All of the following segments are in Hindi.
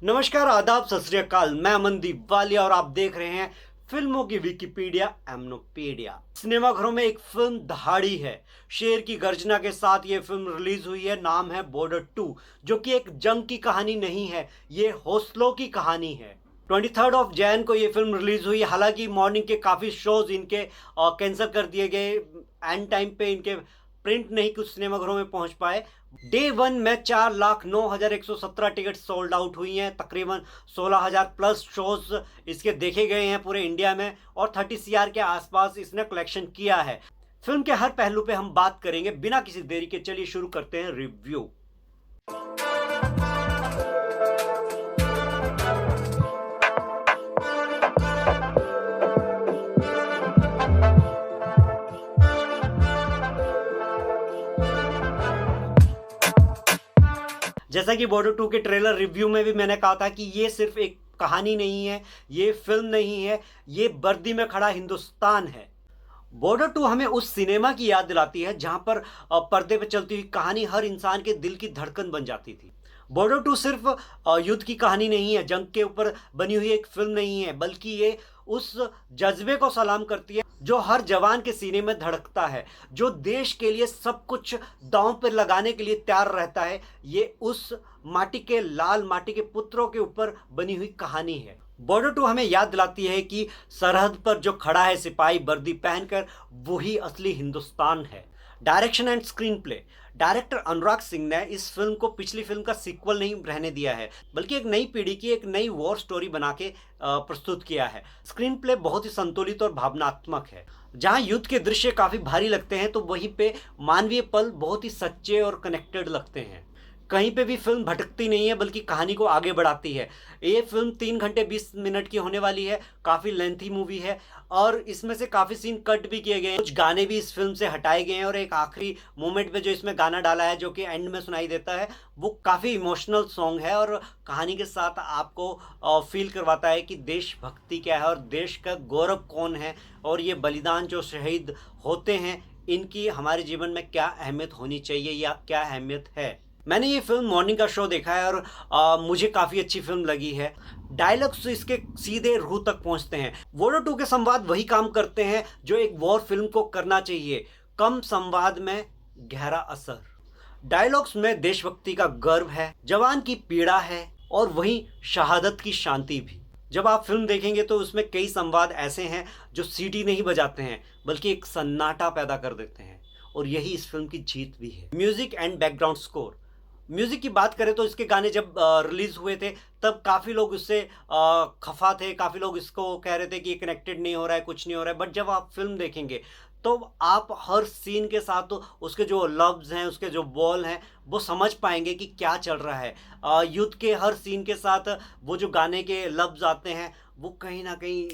नमस्कार, आदाब, सत श्री अकाल। मैं अमनदीप वालिया और आप देख रहे हैं फिल्मों की विकिपीडिया एमनोपीडिया। सिनेमाघरों में एक फिल्म दहाड़ी है। शेर की गर्जना के साथ ये फिल्म रिलीज हुई है। नाम है बॉर्डर 2, जो कि एक जंग की कहानी नहीं है, ये हौसलों की कहानी है। 23 को ये फिल्म रिलीज हुई। हालांकि मॉर्निंग के काफ़ी शोज इनके कैंसिल कर दिए गए। एंड टाइम पे इनके प्रिंट नहीं कुछ सिनेमाघरों में पहुंच पाए। डे 1 में 4,09,117 टिकट सोल्ड आउट हुई हैं। तकरीबन 16,000 प्लस शोज इसके देखे गए हैं पूरे इंडिया में और 30 CR के आसपास इसने कलेक्शन किया है। फिल्म के हर पहलू पे हम बात करेंगे बिना किसी देरी के। चलिए शुरू करते हैं रिव्यू। जैसा कि बॉर्डर 2 के ट्रेलर रिव्यू में भी मैंने कहा था कि ये सिर्फ एक कहानी नहीं है, ये फिल्म नहीं है, ये वर्दी में खड़ा हिंदुस्तान है। बॉर्डर 2 हमें उस सिनेमा की याद दिलाती है जहां पर पर्दे पे चलती हुई कहानी हर इंसान के दिल की धड़कन बन जाती थी। बॉर्डर 2 सिर्फ युद्ध की कहानी नहीं है, जंग के ऊपर बनी हुई एक फिल्म नहीं है, बल्कि ये उस जज्बे को सलाम करती है जो हर जवान के सीने में धड़कता है, जो देश के लिए सब कुछ दांव पर लगाने के लिए तैयार रहता है। ये उस माटी के लाल माटी के पुत्रों के ऊपर बनी हुई कहानी है। बॉर्डर 2 हमें याद दिलाती है कि सरहद पर जो खड़ा है सिपाही वर्दी पहनकर, वही असली हिंदुस्तान है। Direction and screenplay. Director Anurag Singh ने इस फिल्म को पिछली फिल्म का सीक्वल नहीं रहने दिया है, बल्कि एक नई पीढ़ी की एक नई वॉर स्टोरी बना के प्रस्तुत किया है। स्क्रीन प्ले बहुत ही संतुलित और भावनात्मक है। जहां युद्ध के दृश्य काफी भारी लगते हैं, तो वहीं पे मानवीय पल बहुत ही सच्चे और कनेक्टेड लगते हैं। कहीं पे भी फिल्म भटकती नहीं है, बल्कि कहानी को आगे बढ़ाती है। ये फिल्म 3 घंटे 20 मिनट की होने वाली है। काफ़ी लेंथी मूवी है और इसमें से काफ़ी सीन कट भी किए गए हैं। कुछ गाने भी इस फिल्म से हटाए गए हैं और एक आखिरी मोमेंट पे जो इसमें गाना डाला है, जो कि एंड में सुनाई देता है, वो काफ़ी इमोशनल सॉन्ग है और कहानी के साथ आपको फील करवाता है कि देशभक्ति क्या है और देश का गौरव कौन है और ये बलिदान जो शहीद होते हैं, इनकी हमारे जीवन में क्या अहमियत होनी चाहिए या क्या अहमियत है। मैंने ये फिल्म मॉर्निंग का शो देखा है और मुझे काफ़ी अच्छी फिल्म लगी है। डायलॉग्स इसके सीधे रूह तक पहुंचते हैं। बॉर्डर 2 के संवाद वही काम करते हैं जो एक वॉर फिल्म को करना चाहिए। कम संवाद में गहरा असर। डायलॉग्स में देशभक्ति का गर्व है, जवान की पीड़ा है और वहीं शहादत की शांति भी। जब आप फिल्म देखेंगे तो उसमें कई संवाद ऐसे हैं जो सीटी नहीं बजाते हैं, बल्कि एक सन्नाटा पैदा कर देते हैं और यही इस फिल्म की जीत भी है। Music and background score. Music की बात करें तो इसके गाने जब रिलीज़ हुए थे, तब काफ़ी लोग उससे खफा थे। काफ़ी लोग इसको कह रहे थे कि ये कनेक्टेड नहीं हो रहा है, कुछ नहीं हो रहा है। बट जब आप फिल्म देखेंगे तो आप हर सीन के साथ तो उसके जो लफ्ज़ हैं, उसके जो बॉल हैं, वो समझ पाएंगे कि क्या चल रहा है। युद्ध के हर सीन के साथ वो जो गाने के लफ्ज़ आते हैं, वो कहीं ना कहीं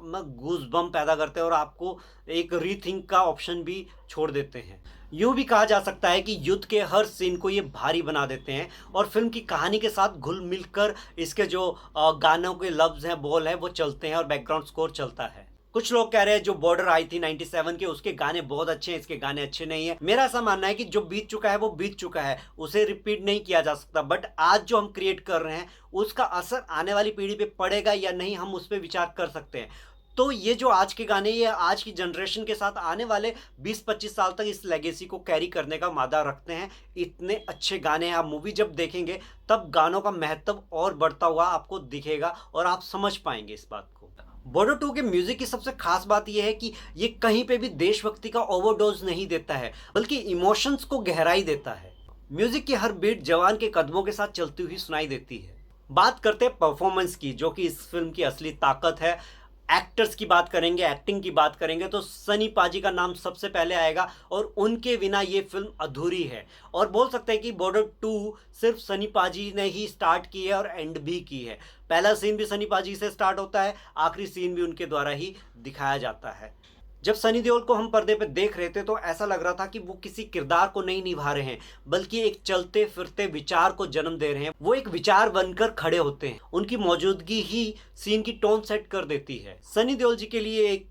में गूज बम पैदा करते हैं और आपको एक रीथिंक का ऑप्शन भी छोड़ देते हैं। यूँ भी कहा जा सकता है कि युद्ध के हर सीन को ये भारी बना देते हैं और फिल्म की कहानी के साथ घुल मिलकर इसके जो गानों के लफ्ज़ हैं, बोल हैं, वो चलते हैं और बैकग्राउंड स्कोर चलता है। कुछ लोग कह रहे हैं जो बॉर्डर आई थी 97 के, उसके गाने बहुत अच्छे हैं, इसके गाने अच्छे नहीं हैं। मेरा ऐसा मानना है कि जो बीत चुका है वो बीत चुका है, उसे रिपीट नहीं किया जा सकता। बट आज जो हम क्रिएट कर रहे हैं, उसका असर आने वाली पीढ़ी पे पड़ेगा या नहीं, हम उस पर विचार कर सकते हैं। तो ये जो आज के गाने, ये आज की जनरेशन के साथ आने वाले 20-25 साल तक इस लेगेसी को कैरी करने का मादा रखते हैं। इतने अच्छे गाने हैं। आप मूवी जब देखेंगे तब गानों का महत्व और बढ़ता हुआ आपको दिखेगा और आप समझ पाएंगे इस बात को। बॉर्डर 2 के म्यूजिक की सबसे खास बात यह है कि ये कहीं पे भी देशभक्ति का ओवरडोज नहीं देता है, बल्कि इमोशंस को गहराई देता है। म्यूजिक की हर बीट जवान के कदमों के साथ चलती हुई सुनाई देती है। बात करते हैं परफॉर्मेंस की, जो कि इस फिल्म की असली ताकत है। एक्टर्स की बात करेंगे, एक्टिंग की बात करेंगे तो सनी पाजी का नाम सबसे पहले आएगा और उनके बिना ये फिल्म अधूरी है। और बोल सकते हैं कि बॉर्डर 2 सिर्फ सनी पाजी ने ही स्टार्ट की है और एंड भी की है। पहला सीन भी सनी पाजी से स्टार्ट होता है, आखिरी सीन भी उनके द्वारा ही दिखाया जाता है। जब सनी देओल को हम पर्दे पे देख रहे थे तो ऐसा लग रहा था कि वो किसी किरदार को नहीं निभा रहे हैं, बल्कि एक चलते फिरते विचार को जन्म दे रहे हैं। वो एक विचार बनकर खड़े होते हैं। उनकी मौजूदगी ही सीन की टोन सेट कर देती है। सनी देओल जी के लिए एक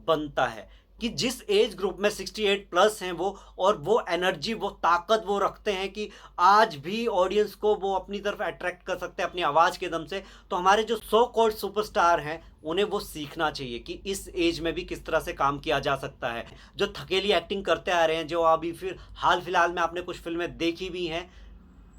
बनता है कि जिस एज ग्रुप में 68 प्लस हैं वो, और वो एनर्जी, वो ताकत वो रखते हैं कि आज भी ऑडियंस को वो अपनी तरफ अट्रैक्ट कर सकते हैं अपनी आवाज़ के दम से। तो हमारे जो सो कॉल्ड सुपरस्टार हैं उन्हें वो सीखना चाहिए कि इस एज में भी किस तरह से काम किया जा सकता है। जो थकेली एक्टिंग करते आ रहे हैं, जो अभी फिर हाल फिलहाल में आपने कुछ फिल्में देखी भी हैं,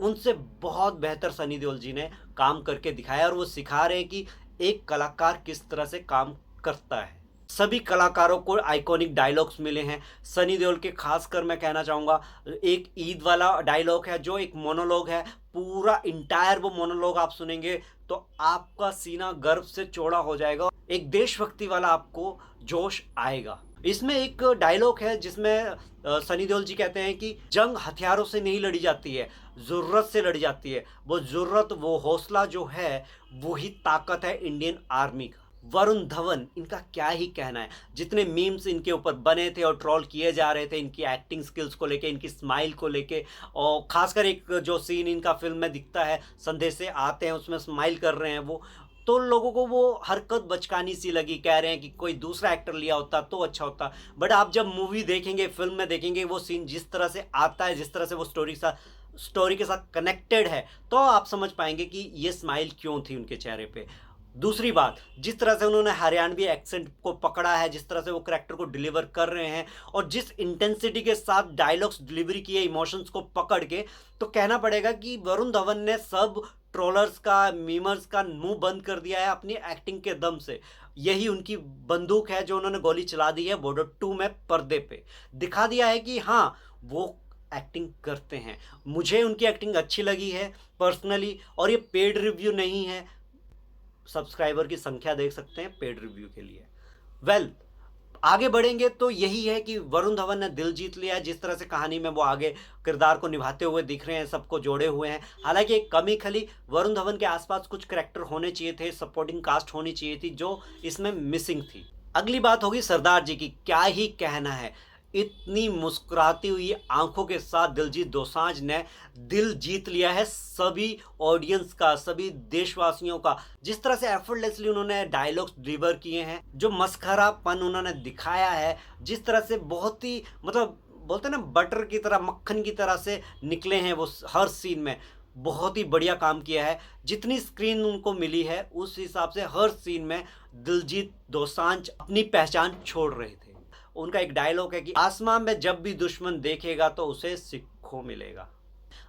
उनसे बहुत बेहतर सनी देओल जी ने काम करके दिखाया, और वो सिखा रहे हैं कि एक कलाकार किस तरह से काम करता है। सभी कलाकारों को आइकॉनिक डायलॉग्स मिले हैं। सनी देओल के खासकर मैं कहना चाहूँगा, एक ईद वाला डायलॉग है जो एक मोनोलॉग है, पूरा इंटायर वो मोनोलॉग आप सुनेंगे तो आपका सीना गर्व से चौड़ा हो जाएगा। एक देशभक्ति वाला आपको जोश आएगा। इसमें एक डायलॉग है जिसमें सनी देओल जी कहते हैं कि जंग हथियारों से नहीं लड़ी जाती है, ज़रूरत से लड़ी जाती है। वो ज़रूरत, वो हौसला जो है, वही ताकत है इंडियन आर्मी का। वरुण धवन, इनका क्या ही कहना है। जितने मीम्स इनके ऊपर बने थे और ट्रोल किए जा रहे थे इनकी एक्टिंग स्किल्स को लेके, इनकी स्माइल को लेके, और खासकर एक जो सीन इनका फिल्म में दिखता है, संदेश से आते हैं उसमें स्माइल कर रहे हैं वो, तो लोगों को वो हरकत बचकानी सी लगी। कह रहे हैं कि कोई दूसरा एक्टर लिया होता तो अच्छा होता। बट आप जब मूवी देखेंगे, फिल्म में देखेंगे, वो सीन जिस तरह से आता है, जिस तरह से वो स्टोरी के साथ कनेक्टेड है, तो आप समझ पाएंगे कि ये स्माइल क्यों थी उनके चेहरे पे। दूसरी बात, जिस तरह से उन्होंने हरियाणवी एक्सेंट को पकड़ा है, जिस तरह से वो करैक्टर को डिलीवर कर रहे हैं, और जिस इंटेंसिटी के साथ डायलॉग्स डिलीवरी किए इमोशंस को पकड़ के, तो कहना पड़ेगा कि वरुण धवन ने सब ट्रोलर्स का, मीमर्स का मुंह बंद कर दिया है अपनी एक्टिंग के दम से। यही उनकी बंदूक है जो उन्होंने गोली चला दी है बॉर्डर 2 में, पर्दे पे दिखा दिया है कि हाँ, वो एक्टिंग करते हैं। मुझे उनकी एक्टिंग अच्छी लगी है पर्सनली, और ये पेड रिव्यू नहीं है। सब्सक्राइबर की संख्या देख सकते हैं पेड रिव्यू के लिए। वेल, आगे बढ़ेंगे तो यही है कि वरुण धवन ने दिल जीत लिया है। जिस तरह से कहानी में वो आगे किरदार को निभाते हुए दिख रहे हैं, सबको जोड़े हुए हैं। हालांकि एक कमी खली, वरुण धवन के आसपास कुछ करैक्टर होने चाहिए थे, सपोर्टिंग कास्ट होनी चाहिए थी, जो इसमें मिसिंग थी। अगली बात होगी सरदार जी की। क्या ही कहना है, इतनी मुस्कुराती हुई आंखों के साथ दिलजीत दोसांझ ने दिल जीत लिया है सभी ऑडियंस का, सभी देशवासियों का। जिस तरह से एफर्टलेसली उन्होंने डायलॉग्स डिलीवर किए हैं, जो मस्खरापन उन्होंने दिखाया है, जिस तरह से बहुत ही, मतलब बोलते हैं ना, बटर की तरह, मक्खन की तरह से निकले हैं वो हर सीन में। बहुत ही बढ़िया काम किया है। जितनी स्क्रीन उनको मिली है उस हिसाब से हर सीन में दिलजीत दोसांझ अपनी पहचान छोड़ रहे थे। उनका एक डायलॉग है कि आसमान में जब भी दुश्मन देखेगा तो उसे सिक्खों मिलेगा।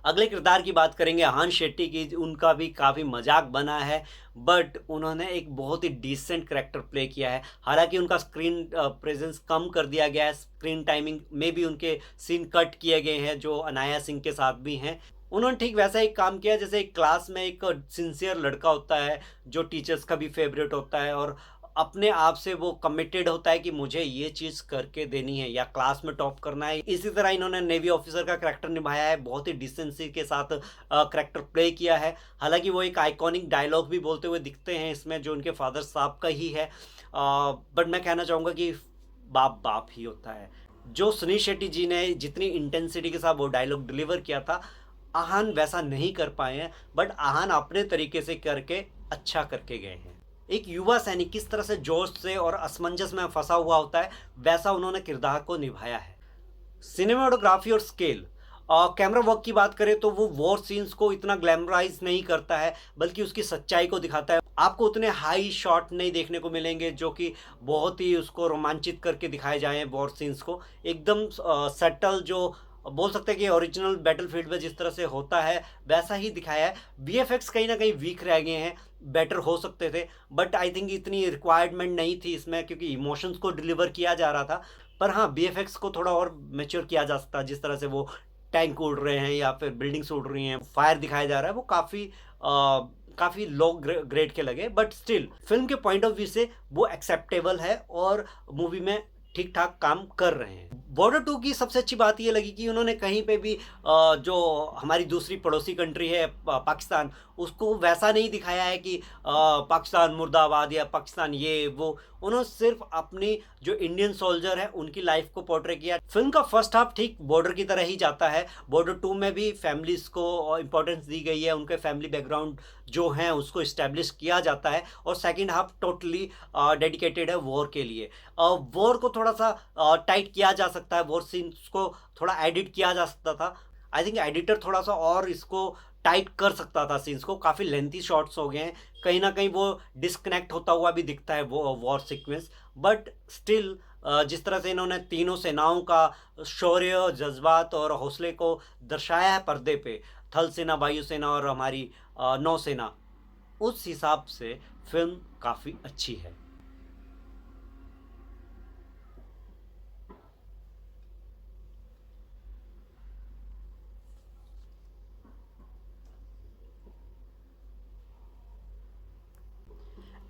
अगले किरदार की बात करेंगे आहान शेट्टी की। उनका भी काफ़ी मजाक बना है, बट उन्होंने एक बहुत ही डिसेंट करैक्टर प्ले किया है। हालांकि उनका स्क्रीन प्रेजेंस कम कर दिया गया है, स्क्रीन टाइमिंग में भी उनके सीन कट किए गए हैं जो अनाया सिंह के साथ भी हैं। उन्होंने ठीक वैसा ही काम किया जैसे एक क्लास में एक सिंसियर लड़का होता है जो टीचर्स का भी फेवरेट होता है, और अपने आप से वो कमिटेड होता है कि मुझे ये चीज़ करके देनी है या क्लास में टॉप करना है। इसी तरह इन्होंने नेवी ऑफिसर का करैक्टर निभाया है, बहुत ही डिसेंसी के साथ करैक्टर प्ले किया है। हालांकि वो एक आइकॉनिक डायलॉग भी बोलते हुए दिखते हैं इसमें, जो उनके फादर साहब का ही है। बट मैं कहना चाहूँगा कि बाप बाप ही होता है। जो सुनील शेट्टी जी ने जितनी इंटेंसिटी के साथ वो डायलॉग डिलीवर किया था, आहान वैसा नहीं कर पाए हैं, बट आहान अपने तरीके से करके अच्छा करके गए हैं। एक युवा सैनिक किस तरह से जोश से और असमंजस में फंसा हुआ होता है, वैसा उन्होंने किरदार को निभाया है। सिनेमाटोग्राफी और स्केल, कैमरा वर्क की बात करें तो वो वॉर सीन्स को इतना ग्लैमराइज नहीं करता है, बल्कि उसकी सच्चाई को दिखाता है। आपको उतने हाई शॉट नहीं देखने को मिलेंगे जो कि बहुत ही उसको रोमांचित करके दिखाए जाए वॉर सीन्स को। एकदम सटल, जो बोल सकते हैं कि ओरिजिनल बैटलफील्ड में जिस तरह से होता है वैसा ही दिखाया है। वीएफएक्स कहीं ना कहीं वीक रह गए हैं, बेटर हो सकते थे, बट आई थिंक इतनी रिक्वायरमेंट नहीं थी इसमें, क्योंकि इमोशंस को डिलीवर किया जा रहा था। पर हाँ, वीएफएक्स को थोड़ा और मैच्योर किया जा सकता है। जिस तरह से वो टैंक उड़ रहे हैं या फिर बिल्डिंग्स उड़ रही हैं, फायर दिखाया जा रहा है, वो काफ़ी लो ग्रेड के लगे। बट स्टिल फिल्म के पॉइंट ऑफ व्यू से वो एक्सेप्टेबल है और मूवी में ठीक ठाक काम कर रहे हैं। बॉर्डर टू की सबसे अच्छी बात ये लगी कि उन्होंने कहीं पे भी जो हमारी दूसरी पड़ोसी कंट्री है पाकिस्तान, उसको वैसा नहीं दिखाया है कि पाकिस्तान मुर्दाबाद या पाकिस्तान ये वो। उन्होंने सिर्फ अपनी जो इंडियन सोल्जर है उनकी लाइफ को पोर्ट्रे किया। फिल्म का फर्स्ट हाफ ठीक बॉर्डर की तरह ही जाता है। बॉर्डर टू में भी फैमिलीज को इंपॉर्टेंस दी गई है, उनके फैमिली बैकग्राउंड जो हैं उसको इस्टेब्लिश किया जाता है। और सेकेंड हाफ टोटली डेडिकेटेड है वॉर के लिए। वॉर को थोड़ा सा टाइट किया जा सकता है, वॉर सीन्स को थोड़ा एडिट किया जा सकता था। आई थिंक एडिटर थोड़ा सा और इसको टाइट कर सकता था सीन्स को। काफ़ी लेंथी शॉट्स हो गए हैं, कहीं ना कहीं वो डिस्कनेक्ट होता हुआ भी दिखता है वो वॉर सीक्वेंस। बट स्टिल जिस तरह से इन्होंने तीनों सेनाओं का शौर्य, जज्बात और हौसले को दर्शाया है पर्दे पे, थल सेना, वायुसेना और हमारी नौसेना, उस हिसाब से फिल्म काफ़ी अच्छी है।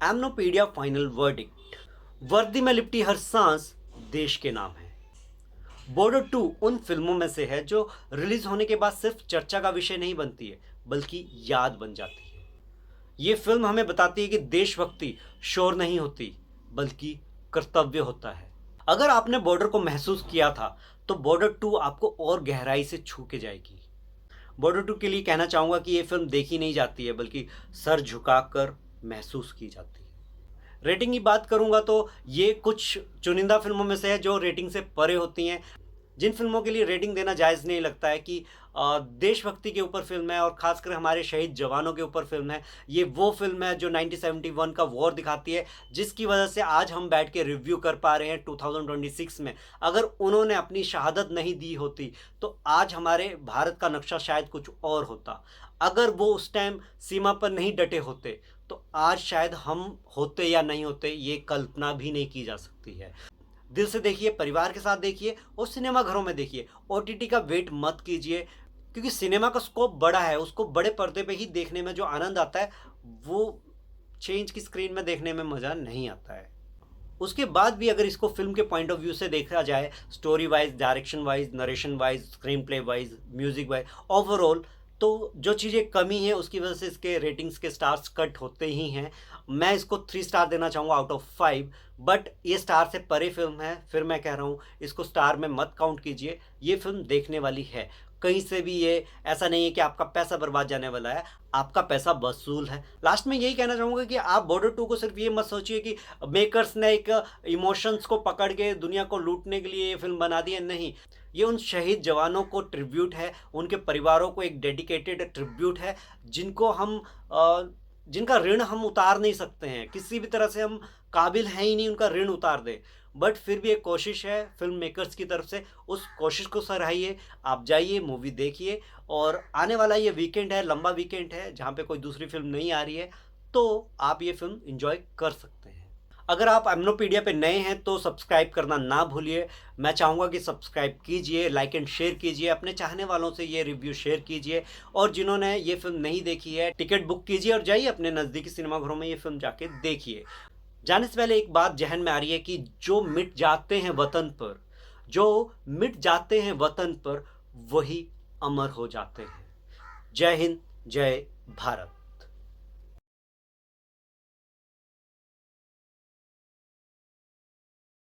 एमनोपीडिया फाइनल वर्डिक्ट। वर्दी में लिपटी हर सांस देश के नाम है। बॉर्डर टू उन फिल्मों में से है जो रिलीज होने के बाद सिर्फ चर्चा का विषय नहीं बनती है, बल्कि याद बन जाती है। ये फिल्म हमें बताती है कि देशभक्ति शोर नहीं होती, बल्कि कर्तव्य होता है। अगर आपने बॉर्डर को महसूस किया था, तो बॉर्डर टू आपको और गहराई से छू के जाएगी। बॉर्डर टू के लिए कहना चाहूंगा कि ये फिल्म देखी नहीं जाती है, बल्कि सर झुकाकर महसूस की जाती है। रेटिंग की बात करूंगा तो ये कुछ चुनिंदा फिल्मों में से है जो रेटिंग से परे होती हैं। जिन फिल्मों के लिए रेटिंग देना जायज़ नहीं लगता है कि देशभक्ति के ऊपर फिल्म है और ख़ासकर हमारे शहीद जवानों के ऊपर फिल्म है। ये वो फिल्म है जो 1971 का वॉर दिखाती है, जिसकी वजह से आज हम बैठ के रिव्यू कर पा रहे हैं 2026 में। अगर उन्होंने अपनी शहादत नहीं दी होती तो आज हमारे भारत का नक्शा शायद कुछ और होता। अगर वो उस टाइम सीमा पर नहीं डटे होते तो आज शायद हम होते या नहीं होते, ये कल्पना भी नहीं की जा सकती है। दिल से देखिए, परिवार के साथ देखिए और सिनेमा घरों में देखिए। ओटीटी का वेट मत कीजिए, क्योंकि सिनेमा का स्कोप बड़ा है। उसको बड़े पर्दे पे ही देखने में जो आनंद आता है, वो चेंज की स्क्रीन में देखने में मज़ा नहीं आता है। उसके बाद भी अगर इसको फिल्म के पॉइंट ऑफ व्यू से देखा जाए, story wise, direction wise, narration wise, screen play wise, music wise, overall तो जो चीज़ें कमी है उसकी वजह से इसके रेटिंग्स के स्टार्स कट होते ही हैं। मैं इसको 3 स्टार देना चाहूँगा आउट ऑफ 5। बट ये स्टार से परे फिल्म है, फिर मैं कह रहा हूँ इसको स्टार में मत काउंट कीजिए। ये फिल्म देखने वाली है, कहीं से भी ये ऐसा नहीं है कि आपका पैसा बर्बाद जाने वाला है, आपका पैसा वसूल है। लास्ट में यही कहना चाहूँगा कि आप बॉर्डर टू को सिर्फ ये मत सोचिए कि मेकर्स ने एक इमोशंस को पकड़ के दुनिया को लूटने के लिए ये फिल्म बना दी है। नहीं, ये उन शहीद जवानों को ट्रिब्यूट है, उनके परिवारों को एक डेडिकेटेड ट्रिब्यूट है, जिनको हम जिनका ऋण हम उतार नहीं सकते हैं, किसी भी तरह से हम काबिल हैं ही नहीं उनका ऋण उतार दे। बट फिर भी एक कोशिश है फिल्म मेकर्स की तरफ से, उस कोशिश को सराहिए। आप जाइए, मूवी देखिए। और आने वाला ये वीकेंड है, लंबा वीकेंड है, जहाँ पे कोई दूसरी फिल्म नहीं आ रही है, तो आप ये फिल्म एंजॉय कर सकते हैं। अगर आप एमनोपीडिया पे नए हैं तो सब्सक्राइब करना ना भूलिए। मैं चाहूँगा कि सब्सक्राइब कीजिए, लाइक एंड शेयर कीजिए, अपने चाहने वालों से ये रिव्यू शेयर कीजिए। और जिन्होंने ये फिल्म नहीं देखी है, टिकट बुक कीजिए और जाइए अपने नज़दीकी सिनेमाघरों में ये फिल्म जाके देखिए। जाने से पहले एक बात जहन में आ रही है कि जो मिट जाते हैं वतन पर, जो मिट जाते हैं वतन पर, वही अमर हो जाते हैं। जय हिंद, जय भारत।